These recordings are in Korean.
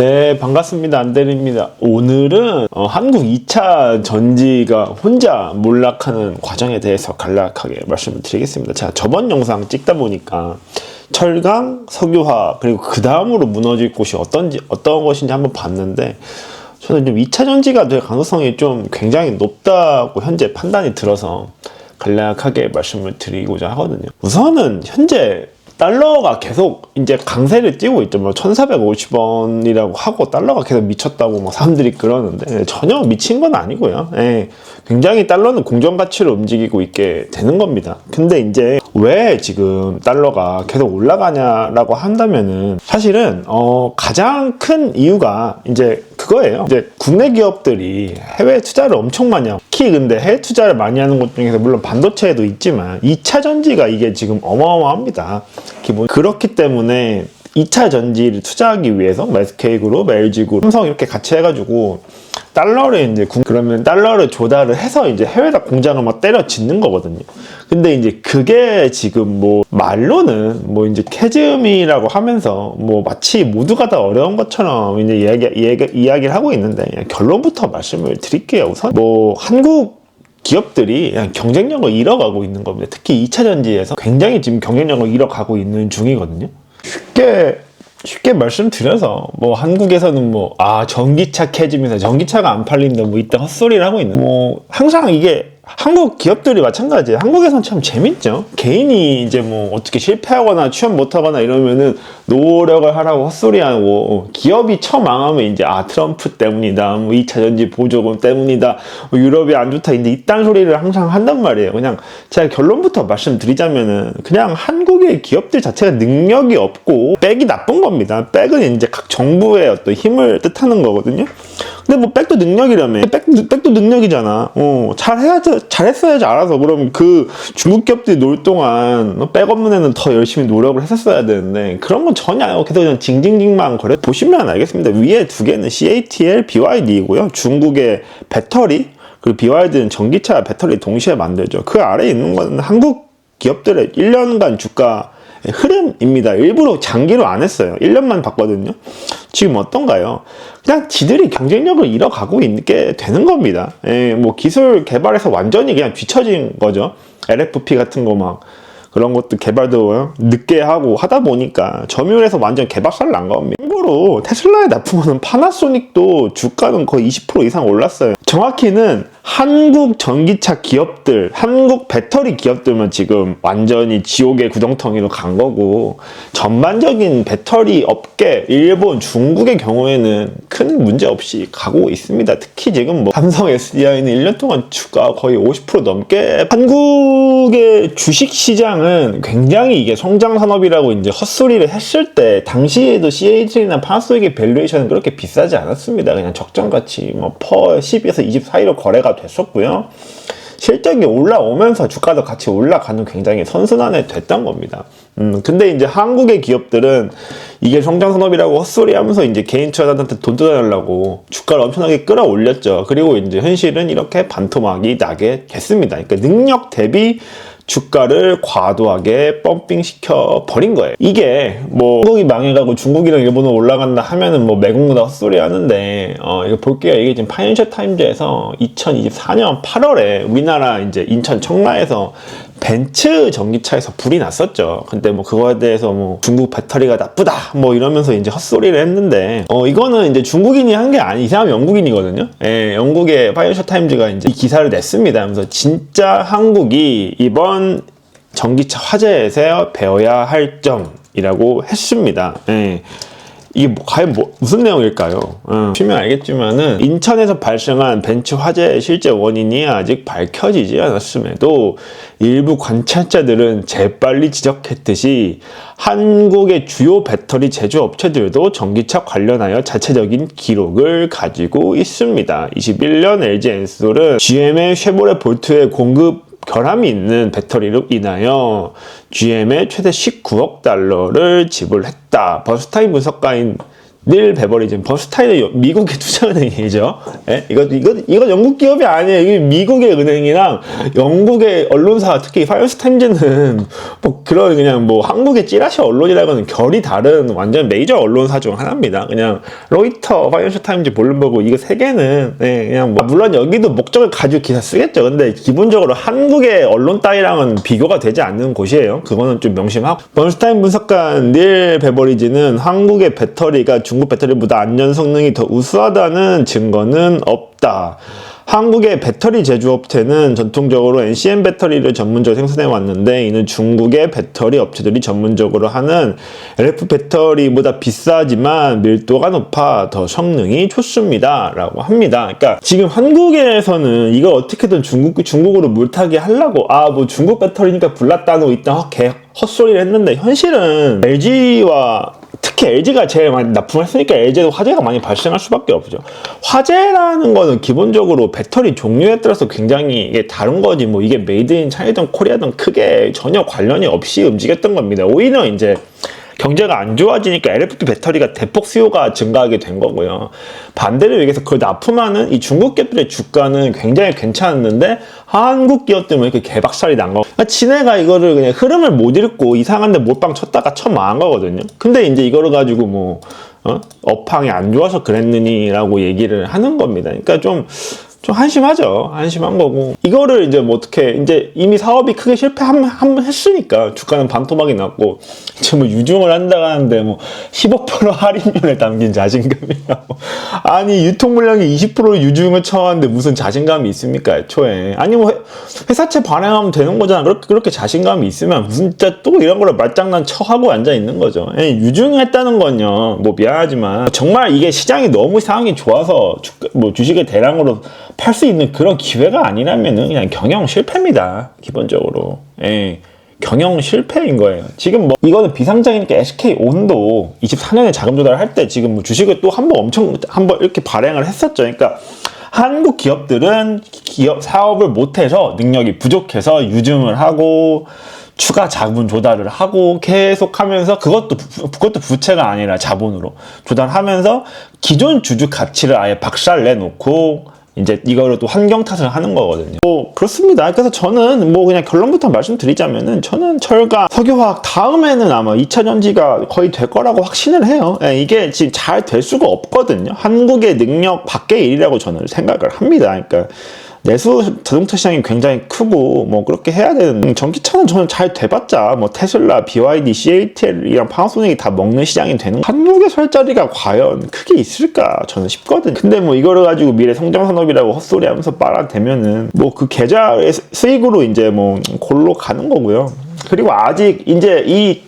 네, 반갑습니다. 안대리입니다. 오늘은 한국 2차 전지가 혼자 몰락하는 과정에 대해서 간략하게 말씀을 드리겠습니다. 제가 저번 영상 찍다 보니까 철강, 석유화, 그리고 그 다음으로 무너질 곳이 어떤 것인지 한번 봤는데, 저는 좀 2차 전지가 될 가능성이 좀 굉장히 높다고 현재 판단이 들어서 간략하게 말씀을 드리고자 하거든요. 우선은 현재 달러가 계속 이제 강세를 띄고 있죠. 뭐 1450원이라고 하고 달러가 계속 미쳤다고 뭐 사람들이 그러는데 전혀 미친 건 아니고요. 굉장히 달러는 공정 가치로 움직이고 있게 되는 겁니다. 근데 이제 왜 지금 달러가 계속 올라가냐라고 한다면은 사실은 가장 큰 이유가 이제 그거예요. 이제 국내 기업들이 해외 투자를 엄청 많이 하고, 특히 근데 해외 투자를 많이 하는 것 중에서 물론 반도체에도 있지만 2차 전지가 이게 지금 어마어마합니다. 기본 그렇기 때문에 2차 전지를 투자하기 위해서 SK그룹, LG그룹, 삼성 이렇게 같이 해가지고 달러를 이제 그러면 달러를 조달을 해서 이제 해외에다 공장을 막 때려 짓는 거거든요. 근데 이제 그게 지금 뭐 말로는 뭐 이제 캐즘이라고 하면서 뭐 마치 모두가 다 어려운 것처럼 이제 이야기를 하고 있는데, 결론부터 말씀을 드릴게요. 우선 뭐 한국 기업들이 경쟁력을 잃어가고 있는 겁니다. 특히 2차 전지에서 굉장히 지금 경쟁력을 잃어가고 있는 중이거든요. 쉽게 말씀드려서 뭐 한국에서는 뭐 전기차 캐즘에서 전기차가 안 팔린다 뭐 이딴 헛소리를 하고 있는, 뭐 항상 이게 한국 기업들이 마찬가지예요. 한국에서는 참 재밌죠. 개인이 이제 뭐 어떻게 실패하거나 취업 못하거나 이러면은 노력을 하라고 헛소리하고, 기업이 처망하면 이제 트럼프 때문이다, 뭐 2차 전지 보조금 때문이다, 뭐 유럽이 안 좋다, 이제 이딴 소리를 항상 한단 말이에요. 그냥 제가 결론부터 말씀드리자면은 그냥 한국의 기업들 자체가 능력이 없고 백이 나쁜 겁니다. 백은 이제 각 정부의 어떤 힘을 뜻하는 거거든요. 근데 뭐 백도 능력이라며. 백도 능력이잖아. 잘했어야지 알아서. 그럼 그 중국 기업들이 놀 동안 백 없는 애는 더 열심히 노력을 했었어야 되는데 그런 건 전혀 아니고 계속 그냥 징징징만 거래. 보시면 알겠습니다. 위에 두 개는 CATL, BYD이고요. 중국의 배터리, 그리고 BYD는 전기차 배터리 동시에 만들죠. 그 아래에 있는 건 한국 기업들의 1년간 주가 흐름입니다. 일부러 장기로 안 했어요. 1년만 봤거든요. 지금 어떤가요? 그냥 지들이 경쟁력을 잃어가고 있게 되는 겁니다. 뭐 기술 개발에서 완전히 그냥 뒤처진 거죠. LFP 같은 거 막 그런 것도 개발도 늦게 하고 하다 보니까 점유율에서 완전 개박살 난 겁니다. 참고로 테슬라의 납품하는 파나소닉도 주가는 거의 20% 이상 올랐어요. 정확히는 한국 전기차 기업들, 한국 배터리 기업들만 지금 완전히 지옥의 구덩텅이로 간 거고, 전반적인 배터리 업계, 일본, 중국의 경우에는 큰 문제 없이 가고 있습니다. 특히 지금 뭐 삼성 SDI는 1년 동안 주가 거의 50% 넘게, 한국의 주식 시장은 굉장히 이게 성장 산업이라고 이제 헛소리를 했을 때 당시에도 CATL이나 파나소닉의 밸류에이션은 그렇게 비싸지 않았습니다. 그냥 적정가치 뭐 퍼 12에서 20 사이로 거래가 됐었고요. 실적이 올라오면서 주가도 같이 올라가는 굉장히 선순환에 됐던 겁니다. 근데 이제 한국의 기업들은 이게 성장산업이라고 헛소리 하면서 이제 개인 투자자한테 돈 뜯어달라고 주가를 엄청나게 끌어올렸죠. 그리고 이제 현실은 이렇게 반토막이 나게 됐습니다. 그러니까 능력 대비 주가를 과도하게 펌핑시켜 버린 거예요. 이게 뭐 한국이 망해가고 중국이랑 일본은 올라간다 하면은 뭐 매국노다 헛소리 하는데, 이거 볼게요. 이게 지금 파이낸셜 타임즈에서 2024년 8월에 우리나라 이제 인천 청라에서 벤츠 전기차에서 불이 났었죠. 근데 뭐 그거에 대해서 뭐 중국 배터리가 나쁘다 뭐 이러면서 이제 헛소리를 했는데, 이거는 이제 중국인이 한 게 아니, 이 사람 영국인이거든요. 영국의 파이낸셜 타임즈가 이제 이 기사를 냈습니다. 그래서 진짜 한국이 이번 전기차 화재에서 배워야 할 점이라고 했습니다. 이게 과연 무슨 내용일까요? 보시면 알겠지만은 인천에서 발생한 벤츠 화재의 실제 원인이 아직 밝혀지지 않았음에도 일부 관찰자들은 재빨리 지적했듯이 한국의 주요 배터리 제조업체들도 전기차 관련하여 자체적인 기록을 가지고 있습니다. 21년 LG 엔솔은 GM의 쉐보레 볼트의 공급 결함이 있는 배터리로 인하여 GM에 최대 $19억 지불했다. 버스타임 분석가인 닐 베버리지 버스타일은 미국의 투자은행이죠. 예? 이거 영국 기업이 아니에요. 이게 미국의 은행이랑 영국의 언론사, 특히 파이낸셜 타임즈는 뭐 그런 그냥 뭐 한국의 찌라시 언론이라고는 결이 다른 완전 메이저 언론사 중 하나입니다. 그냥 로이터, 파이낸셜 타임즈, 블룸버그 이거 세 개는 예, 그냥 뭐 물론 여기도 목적을 가지고 기사 쓰겠죠. 근데 기본적으로 한국의 언론 따위랑은 비교가 되지 않는 곳이에요. 그거는 좀 명심하고. 번스타인 분석관 닐 베버리지는 한국의 배터리가 중국 배터리보다 안전 성능이 더 우수하다는 증거는 없다. 한국의 배터리 제조업체는 전통적으로 NCM 배터리를 전문적으로 생산해 왔는데 이는 중국의 배터리 업체들이 전문적으로 하는 LF 배터리보다 비싸지만 밀도가 높아 더 성능이 좋습니다 라고 합니다. 그러니까 지금 한국에서는 이걸 어떻게든 중국으로 물타기 하려고 뭐 중국 배터리니까 불났다노 이딴 헛소리를 했는데 현실은 LG와 특히 LG가 제일 많이 납품을 했으니까 LG도 화재가 많이 발생할 수밖에 없죠. 화재라는 거는 기본적으로 배터리 종류에 따라서 굉장히 이게 다른 거지 뭐 이게 메이드 인 차이든 코리아든 크게 전혀 관련이 없이 움직였던 겁니다. 오히려 이제 경제가 안 좋아지니까 LFP 배터리가 대폭 수요가 증가하게 된 거고요. 반대로 얘기해서 그걸 납품하는 이 중국 기업들의 주가는 굉장히 괜찮았는데 한국 기업 때문에 이렇게 개박살이 난 거. 그러니까 지네가 이거를 그냥 흐름을 못 읽고 이상한데 몰빵 쳤다가 처음 망한 거거든요. 근데 이제 이거를 가지고 뭐 업황이 안 좋아서 그랬느니라고 얘기를 하는 겁니다. 그러니까 좀 한심하죠. 한심한 거고. 이거를 이제 뭐 어떻게, 이제 이미 사업이 크게 한번 했으니까 주가는 반토막이 났고, 이제 뭐 유중을 한다고 하는데 뭐 15% 할인율에 담긴 자신감이라고. 아니, 유통 물량이 20% 유중을 쳐왔는데 무슨 자신감이 있습니까, 애초에. 아니, 뭐 회사채 발행하면 되는 거잖아. 그렇게 자신감이 있으면 무슨 진짜 또 이런 거를 말장난 쳐하고 앉아 있는 거죠. 유중했다는 건요, 뭐 미안하지만 정말 이게 시장이 너무 상황이 좋아서 뭐 주식을 대량으로 팔 수 있는 그런 기회가 아니라면은 그냥 경영 실패입니다. 기본적으로. 경영 실패인 거예요. 지금 뭐 이거는 비상장이니까 SK온도 24년에 자금 조달할 때 지금 뭐 주식을 또 한번 이렇게 발행을 했었죠. 그러니까 한국 기업들은 사업을 못해서 능력이 부족해서 유증을 하고 추가 자본 조달을 하고 계속 하면서 그것도 부채가 아니라 자본으로 조달하면서 기존 주주 가치를 아예 박살 내놓고 이제 이거를 또 환경 탓을 하는 거거든요. 뭐 그렇습니다. 그래서 저는 뭐 그냥 결론부터 말씀드리자면은 저는 철강, 석유화학 다음에는 아마 2차 전지가 거의 될 거라고 확신을 해요. 이게 지금 잘 될 수가 없거든요. 한국의 능력 밖의 일이라고 저는 생각을 합니다. 그러니까 내수 자동차 시장이 굉장히 크고 뭐 그렇게 해야 되는 전기차는 저는 잘 돼봤자 뭐 테슬라, BYD, CATL이랑 파나소닉이 다 먹는 시장이 되는 한국에 설 자리가 과연 크게 있을까 저는 싶거든요. 근데 뭐 이거를 가지고 미래 성장 산업이라고 헛소리하면서 빨아대면은 뭐 그 계좌의 수익으로 이제 뭐 골로 가는 거고요. 그리고 아직 이제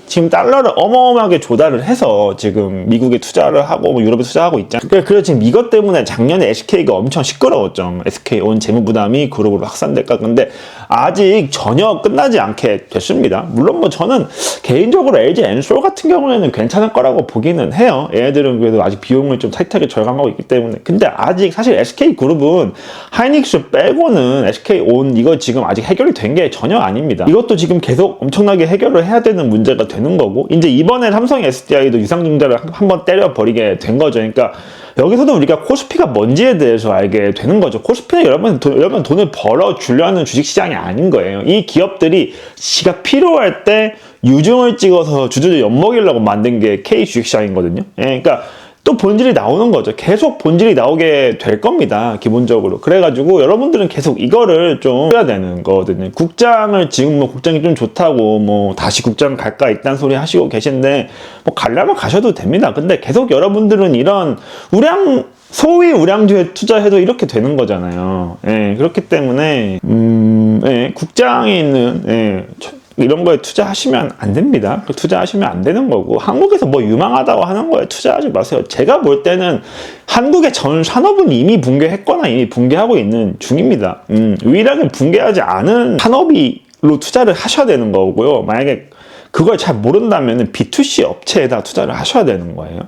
지금 달러를 어마어마하게 조달을 해서 지금 미국에 투자를 하고 뭐 유럽에 투자하고 있잖아요. 그래서 지금 이것 때문에 작년에 SK가 엄청 시끄러웠죠. SK온 재무부담이 그룹으로 확산될까. 근데 아직 전혀 끝나지 않게 됐습니다. 물론 뭐 저는 개인적으로 LG 엔솔 같은 경우에는 괜찮을 거라고 보기는 해요. 얘네들은 그래도 아직 비용을 좀 타이트하게 절감하고 있기 때문에. 근데 아직 사실 SK그룹은 하이닉스 빼고는 SK온 이거 지금 아직 해결이 된 게 전혀 아닙니다. 이것도 지금 계속 엄청나게 해결을 해야 되는 문제가 되는 거고, 이제 이번에 삼성 SDI도 유상증자를 한번 때려버리게 된 거죠. 그러니까 여기서도 우리가 코스피가 뭔지에 대해서 알게 되는 거죠. 코스피는 여러분 돈을 벌어주려는 주식시장이 아닌 거예요. 이 기업들이 지가 필요할 때 유증을 찍어서 주주들 엿먹이려고 만든 게 K 주식시장이거든요. 그러니까 또 본질이 나오는 거죠. 계속 본질이 나오게 될 겁니다. 기본적으로. 그래가지고 여러분들은 계속 이거를 좀 해야 되는 거거든요. 국장을 지금 뭐 국장이 좀 좋다고 뭐 다시 국장 갈까 이딴 소리 하시고 계신데 뭐 가려면 가셔도 됩니다. 근데 계속 여러분들은 이런 소위 우량주에 투자해도 이렇게 되는 거잖아요. 그렇기 때문에 국장에 있는 이런 거에 투자하시면 안 됩니다. 투자하시면 안 되는 거고, 한국에서 뭐 유망하다고 하는 거에 투자하지 마세요. 제가 볼 때는 한국의 전 산업은 이미 붕괴했거나 이미 붕괴하고 있는 중입니다. 유일하게 붕괴하지 않은 산업으로 투자를 하셔야 되는 거고요. 만약에 그걸 잘 모른다면 B2C 업체에다 투자를 하셔야 되는 거예요.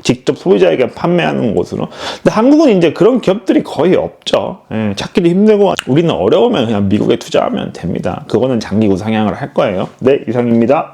직접 소비자에게 판매하는 곳으로. 근데 한국은 이제 그런 기업들이 거의 없죠. 찾기도 힘들고, 우리는 어려우면 그냥 미국에 투자하면 됩니다. 그거는 장기 우상향을 할 거예요. 네, 이상입니다.